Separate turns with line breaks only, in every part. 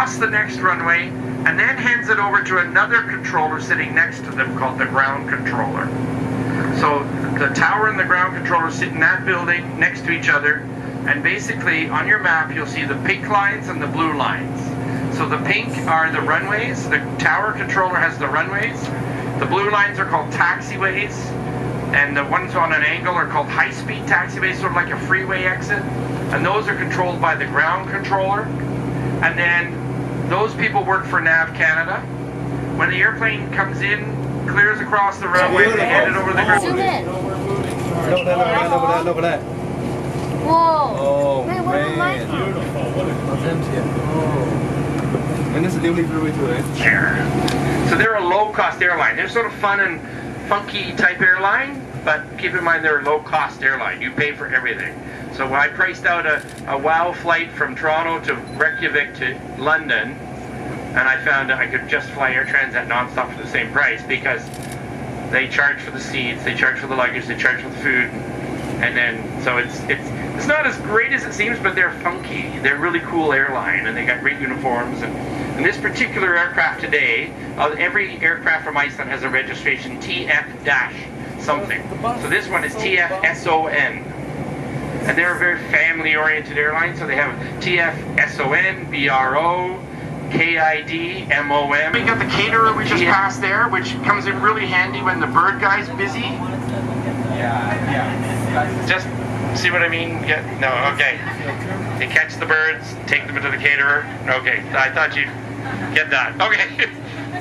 across the next runway, and then hands it over to another controller sitting next to them called the ground controller. So the tower and the ground controller sit in that building next to each other, and basically on your map you'll see the pink lines and the blue lines. So the pink are the runways, the tower controller has the runways, the blue lines are called taxiways, and the ones on an angle are called high-speed taxiways, sort of like a freeway exit, and those are controlled by the ground controller. And then those people work for Nav Canada. When the airplane comes in, clears across the runway, they hand it over the ground.
Zoom in.
Look at that.
Whoa.
Oh,
man. Where am I?
Beautiful. What
That's empty. Oh. And this is the only freeway to it.
So they're a low-cost airline. They're sort of fun and funky type airline, but keep in mind they're a low-cost airline. You pay for everything. So when I priced out a WOW flight from Toronto to Reykjavik to London, and I found I could just fly Air Transat nonstop for the same price because they charge for the seats, they charge for the luggage, they charge for the food, and then so it's not as great as it seems, but they're funky. They're a really cool airline, and they got great uniforms. And this particular aircraft today, every aircraft from Iceland has a registration TF-something. So this one is TFSON. And they're a very family-oriented airline, so they have TFSON, BRO, KID, MOM. We got the caterer we just passed there, which comes in really handy when the bird guy's busy. Yeah. Just see what I mean? No, okay. They catch the birds, take them into the caterer. Okay, I thought you'd get that. Okay,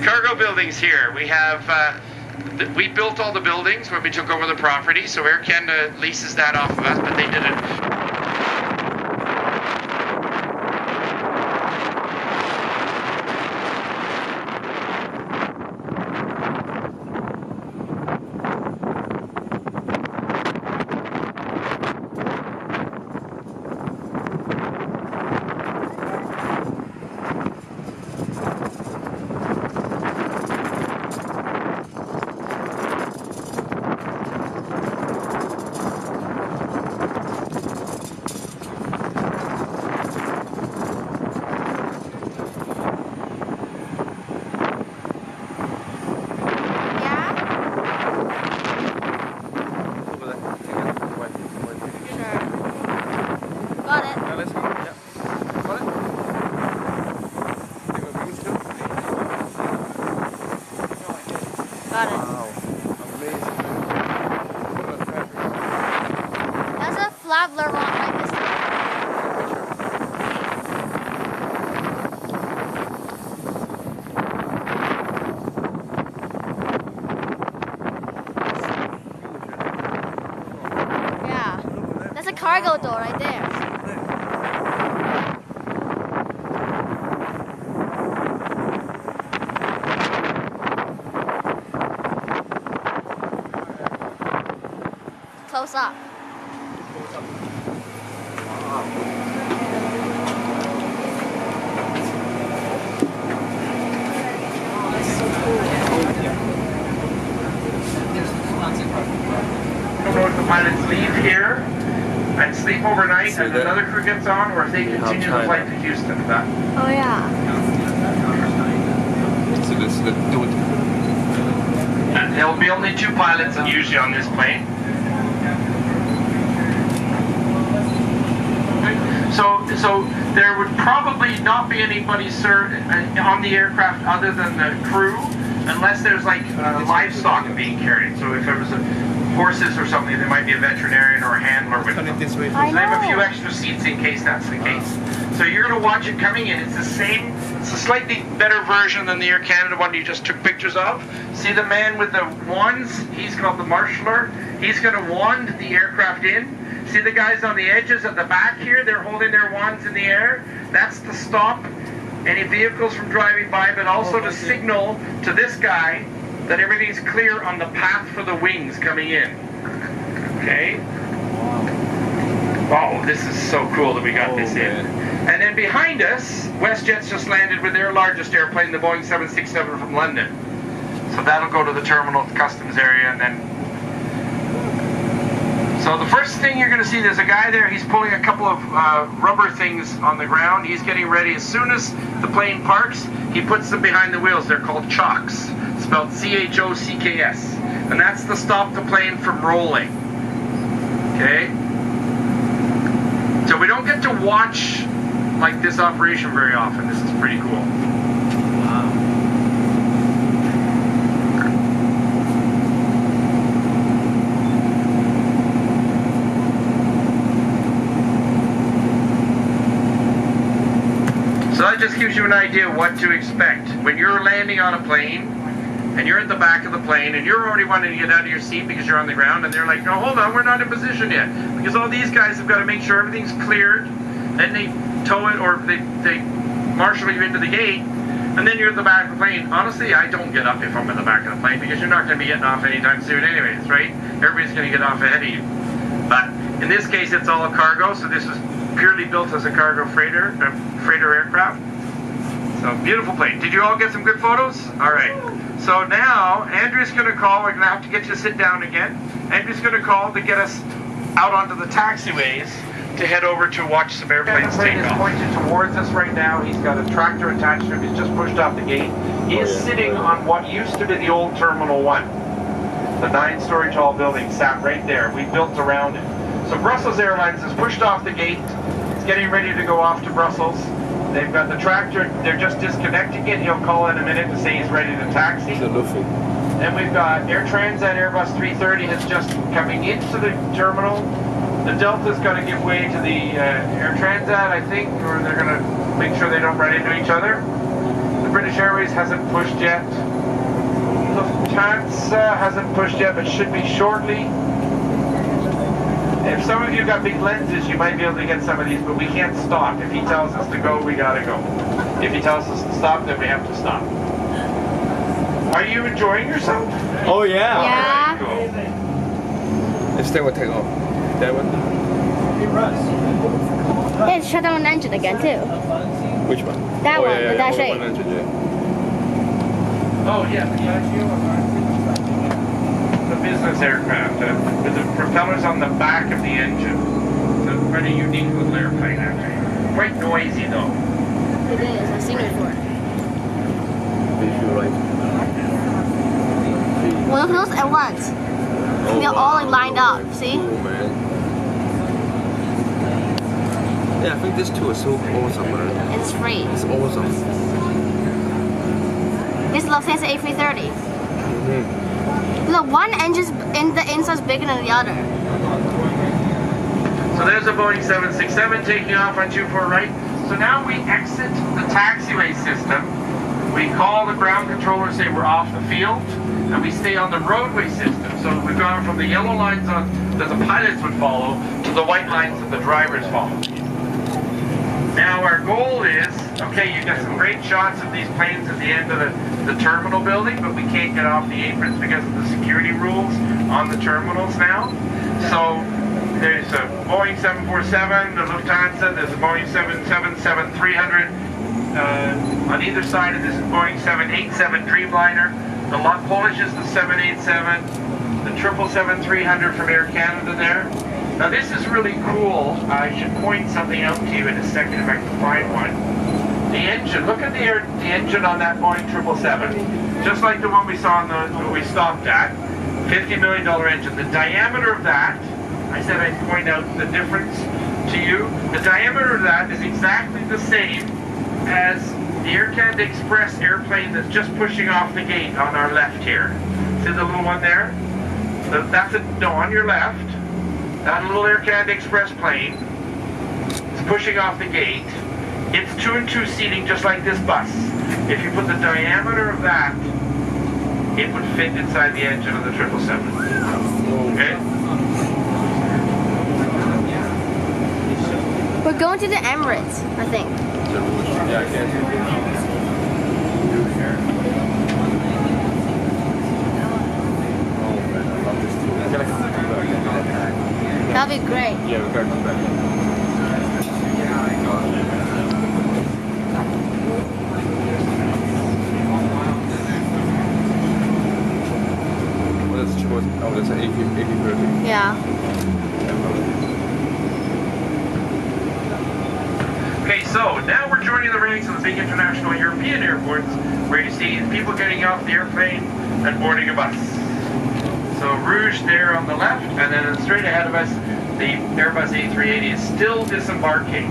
cargo buildings here. We have, we built all the buildings when we took over the property, so Air Canada leases that off of us, but they did it.
Cargo door right there. Close up.
The pilots leave here and sleep overnight, and another crew gets on, or if they continue the flight to Houston.
Oh yeah.
So let's do it.
And there'll be only 2 pilots usually on this plane. So there would probably not be anybody on the aircraft other than the crew, unless there's like livestock being carried. So if there was horses or something, there might be a veterinarian or a handler with them. So they have a few extra seats in case that's the case. So you're going to watch it coming in. It's the same, it's a slightly better version than the Air Canada one you just took pictures of. See the man with the wands? He's called the marshaller. He's going to wand the aircraft in. See the guys on the edges at the back here? They're holding their wands in the air. That's to stop any vehicles from driving by, but also to signal to this guy that everything's clear on the path for the wings coming in. Okay? Wow, this is so cool that we got this in. And then behind us, WestJet's just landed with their largest airplane, the Boeing 767 from London. So that'll go to the terminal customs area, and then... So the first thing you're going to see, there's a guy there. He's pulling a couple of rubber things on the ground. He's getting ready. As soon as the plane parks, he puts them behind the wheels. They're called chocks, spelled C-H-O-C-K-S. And that's to stop the plane from rolling. Okay? So we don't get to watch like this operation very often. This is pretty cool. So that just gives you an idea what to expect. When you're landing on a plane, and you're at the back of the plane, and you're already wanting to get out of your seat because you're on the ground, and they're like, no, hold on, we're not in position yet. Because all these guys have got to make sure everything's cleared, then they tow it, or they marshal you into the gate, and then you're at the back of the plane. Honestly, I don't get up if I'm in the back of the plane, because you're not going to be getting off anytime soon anyways, right? Everybody's going to get off ahead of you. But in this case, it's all a cargo, so this is purely built as a cargo freighter aircraft. So, beautiful plane. Did you all get some good photos? All right. So now, Andrew's going to call. We're going to have to get you to sit down again. Andrew's going to call to get us out onto the taxiways to head over to watch some airplanes take off. He's pointed towards us right now. He's got a tractor attached to him. He's just pushed off the gate. He is sitting on what used to be the old Terminal 1. The 9-story tall building sat right there. We built around it. So Brussels Airlines has pushed off the gate. It's getting ready to go off to Brussels. They've got the tractor, they're just disconnecting it. He'll call in a minute to say he's ready to taxi. Then we've got Air Transat Airbus 330 has just coming into the terminal. The Delta's got to give way to the Air Transat, I think, or they're going to make sure they don't run into each other. The British Airways hasn't pushed yet. Lufthansa hasn't pushed yet, but should be shortly. If some of you got big lenses, you might be able to get some of these, but we can't stop. If he tells us to go, we gotta go. If he tells us to stop, then we have to stop. Are you enjoying yourself?
Oh yeah.
Yeah.
All right, cool.
Let's take one take off. That one.
Yeah, shut down an engine again too.
Which one?
That one,
yeah,
with that
yeah,
shape.
100, yeah.
Oh yeah, the business aircraft with the propellers on the back of the engine. It's a pretty unique little airplane actually. Quite noisy though.
It is, I've seen it before.
Right.
Well, look at those at once.
Oh,
They're all like lined up, see?
Cool, man. Yeah, I think this tour is so awesome, man.
It's free.
It's awesome.
This is Lufthansa A330.
Mm-hmm.
Look, one engine's in the inside's bigger than the other.
So there's a Boeing 767 taking off on 24 right. So now we exit the taxiway system. We call the ground controller, say we're off the field, and we stay on the roadway system. So we've gone from the yellow lines on that the pilots would follow to the white lines that the drivers follow. Now our goal is, okay, you got some great shots of these planes at the end of the terminal building, but we can't get off the aprons because of the security rules on the terminals now. So there's a Boeing 747, the Lufthansa, there's a Boeing 777-300. On either side of this is Boeing 787 Dreamliner. The Polish is the 787, the 777-300 from Air Canada there. Now this is really cool. I should point something out to you in a second if I can find one. The engine, look at the engine on that Boeing 777. Just like the one we saw on the we stopped at. $50 million engine. The diameter of that, I said I'd point out the difference to you. The diameter of that is exactly the same as the Air Canada Express airplane that's just pushing off the gate on our left here. See the little one there? That's on your left. That little Air Canada Express plane is pushing off the gate. It's 2 and 2 seating just like this bus. If you put the diameter of that, it would fit inside the engine of the 777. Okay?
We're going to the Emirates, I think.
Yeah, I can.
That'll be great.
Yeah, we gotta come back. Oh, that's an AP30.
Yeah.
going to the big international European airports where you see people getting off the airplane and boarding a bus. So Rouge there on the left, and then straight ahead of us, the Airbus A380 is still disembarking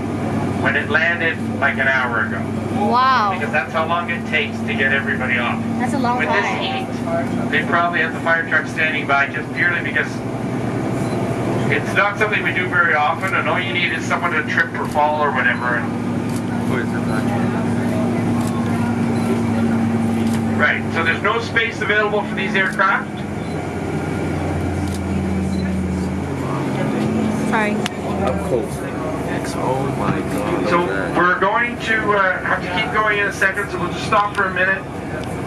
when it landed like an hour ago.
Wow.
Because that's how long it takes to get everybody off.
That's a long
With
time.
this heat, they probably have the fire truck standing by just purely because it's not something we do very often, and all you need is someone to trip or fall or whatever. And right, so there's no space available for these aircraft.
Sorry.
Up close. Oh my god.
So we're going to have to keep going in a second, so we'll just stop for a minute.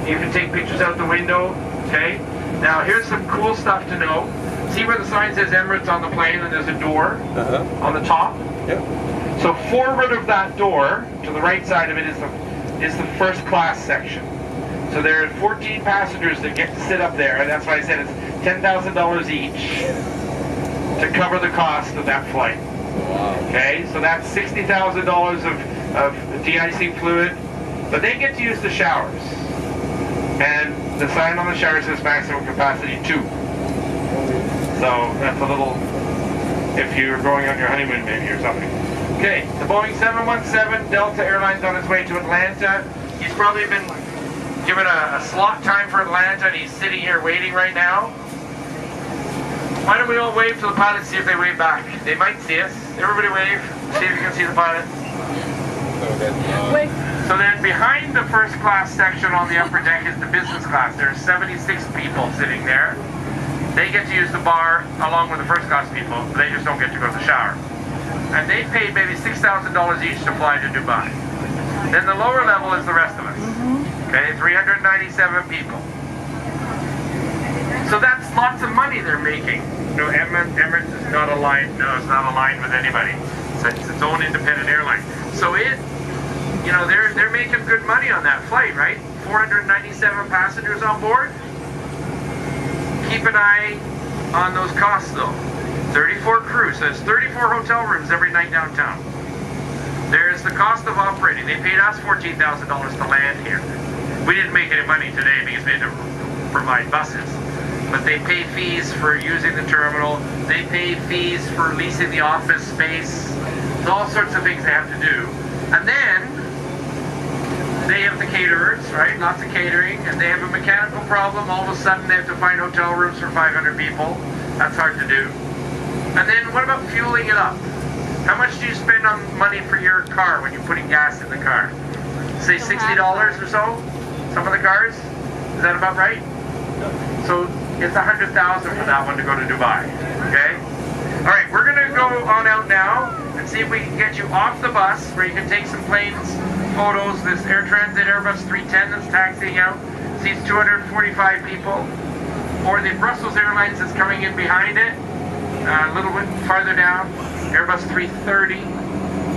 You can take pictures out the window, okay? Now here's some cool stuff to know. See where the sign says Emirates on the plane and there's a door on the top?
Yep.
So forward of that door, to the right side of it, is the first class section. So there are 14 passengers that get to sit up there, and that's why I said it's $10,000 each to cover the cost of that flight.
Wow.
Okay, so that's $60,000 of de-icing fluid, but they get to use the showers. And the sign on the shower says maximum capacity 2. So that's a little, if you're going on your honeymoon maybe or something. Okay, the Boeing 717 Delta Airlines on its way to Atlanta. He's probably been given a slot time for Atlanta, and he's sitting here waiting right now. Why don't we all wave to the pilots, see if they wave back? They might see us. Everybody wave, see if you can see the pilots.
Wait.
So then behind the first class section on the upper deck is the business class. There are 76 people sitting there. They get to use the bar along with the first class people, but they just don't get to go to the shower. And they paid maybe $6,000 each to fly to Dubai. Then the lower level is the rest of us. Okay, 397 people. So that's lots of money they're making. You know, Emirates is not aligned. No, it's not aligned with anybody. It's its own independent airline. So you know, they're making good money on that flight, right? 497 passengers on board. Keep an eye on those costs though. 34 crews, so it's 34 hotel rooms every night downtown. There's the cost of operating. They paid us $14,000 to land here. We didn't make any money today because we had to provide buses. But they pay fees for using the terminal. They pay fees for leasing the office space. There's all sorts of things they have to do. And then they have the caterers, right? Lots of catering. And they have a mechanical problem. All of a sudden they have to find hotel rooms for 500 people. That's hard to do. And then what about fueling it up? How much do you spend on money for your car when you're putting gas in the car? Say $60 or so? Some of the cars? Is that about right? So it's $100,000 for that one to go to Dubai. Okay? All right, we're gonna go on out now and see if we can get you off the bus where you can take some planes photos. This Air Transat Airbus 310 that's taxiing out seats 245 people. Or the Brussels Airlines that's coming in behind it, a little bit farther down, Airbus 330.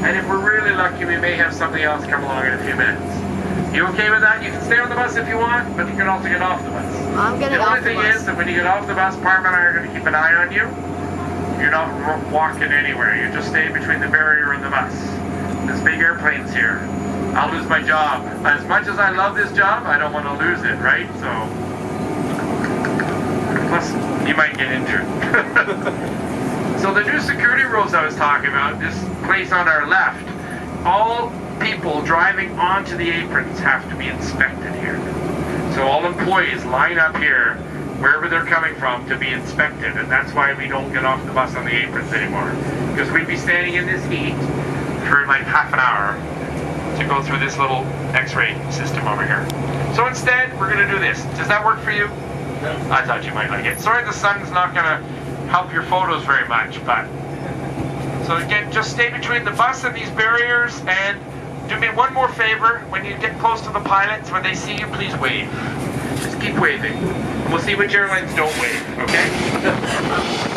And if we're really lucky, we may have something else come along in a few minutes. You okay with that? You can stay on the bus if you want, but you can also get off the bus.
I'm getting off the bus.
The only thing is that when you get off the bus, Parma and I are going to keep an eye on you. You're not walking anywhere. You just stay between the barrier and the bus. This big airplane's here. I'll lose my job. As much as I love this job, I don't want to lose it, right? So, plus, you might get injured. So the new security rules I was talking about, this place on our left, all people driving onto the aprons have to be inspected here. So all employees line up here, wherever they're coming from, to be inspected. And that's why we don't get off the bus on the aprons anymore. Because we'd be standing in this heat for like half an hour to go through this little x-ray system over here. So instead, we're going to do this. Does that work for you? I thought you might like it. Sorry the sun's not going to help your photos very much, but... So again, just stay between the bus and these barriers, and do me one more favor. When you get close to the pilots, when they see you, please wave. Just keep waving. And we'll see which airlines don't wave, okay?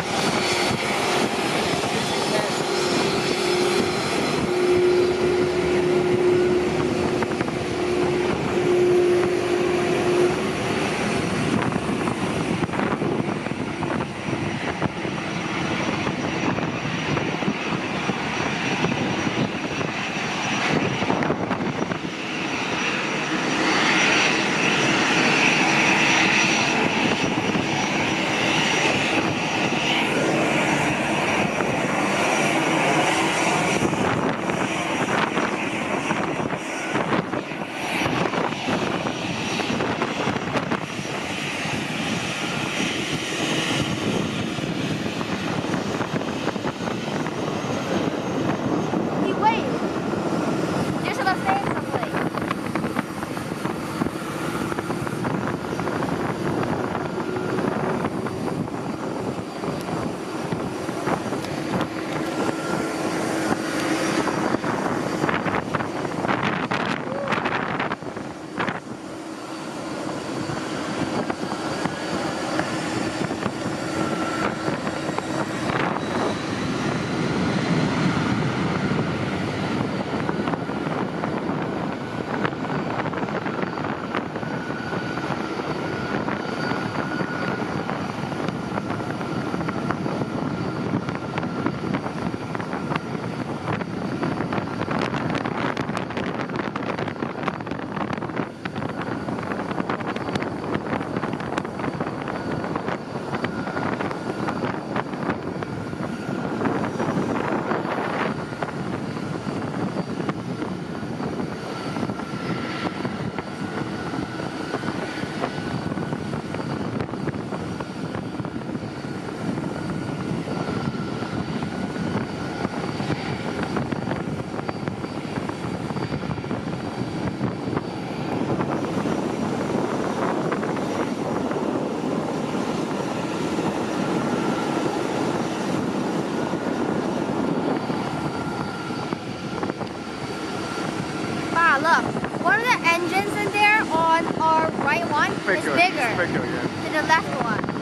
window, yeah.
To the left one.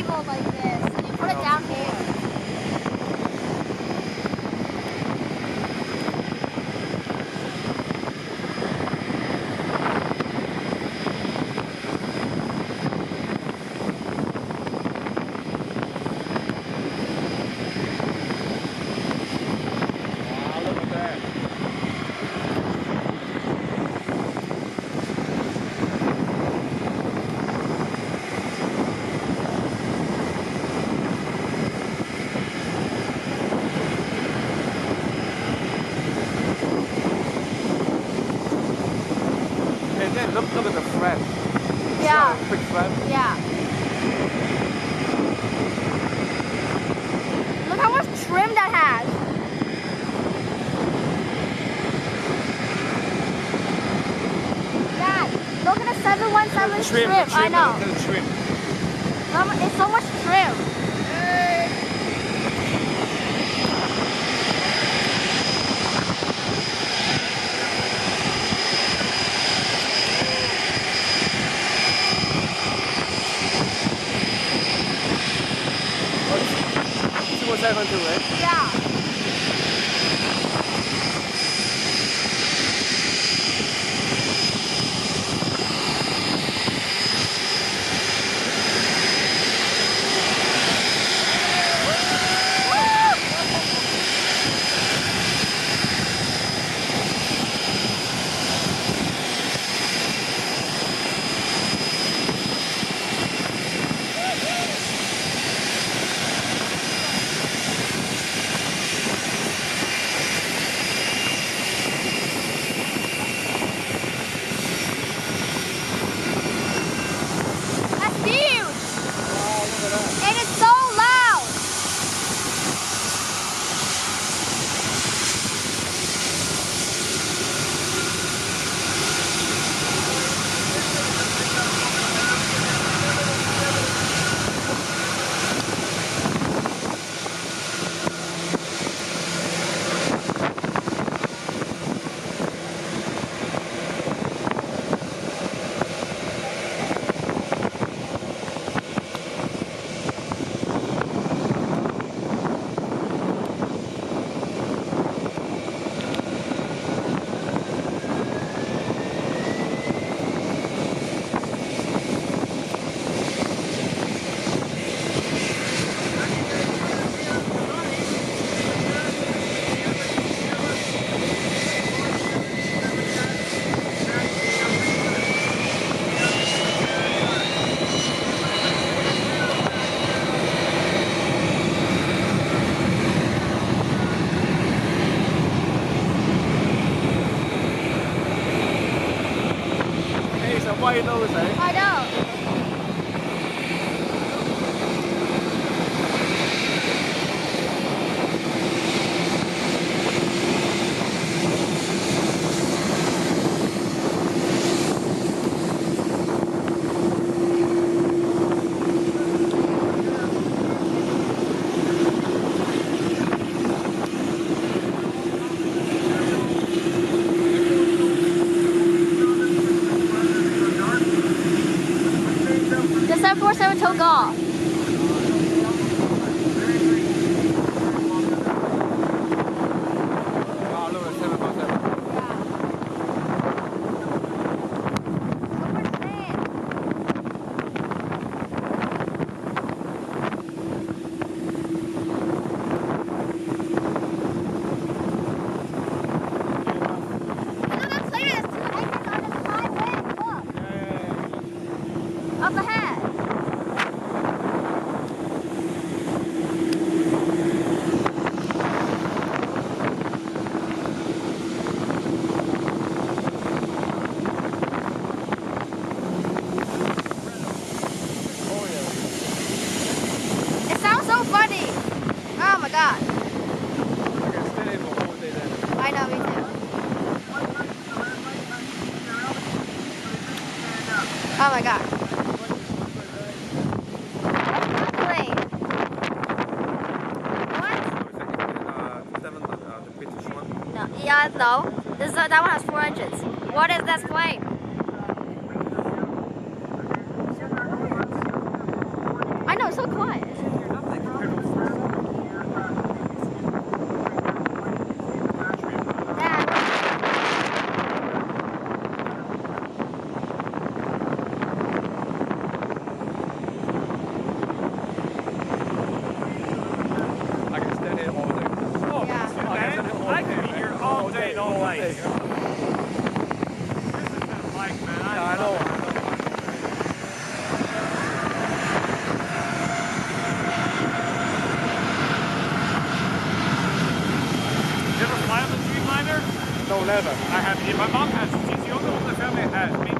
table like this, and you put it down here.
Wow, look at that. And then look at the thread.
Yeah.
Big thread.
Yeah. Look how much trim that has. Dad, look at the 717 trim. I know.
Look at the trim.
It's so much trim.
See what's happening to it?
Yeah. That's huge.
Wow, look at that.
And it's so loud.
Hey, it's a white nose, eh?
I know. The 747 took off.
Wow, look at 747.
Up ahead.
Oh yeah.
It sounds so funny. Oh my god.
I can stay for a whole day then.
I know, me too. Oh my god. What's that plane? What?
The British one.
No. Yeah, no. That one has 4 engines. What is that plane? I know, it's so quiet.
Nothing compared to
Dad.
I can stand here all day.
Oh,
Yeah.
man, I could be here all day and all night. This is kind of like, man.
Yeah, I know.
You ever fly on the Dreamliner?
No, never.
I have. My mom has. She's the only one in the family that has. Me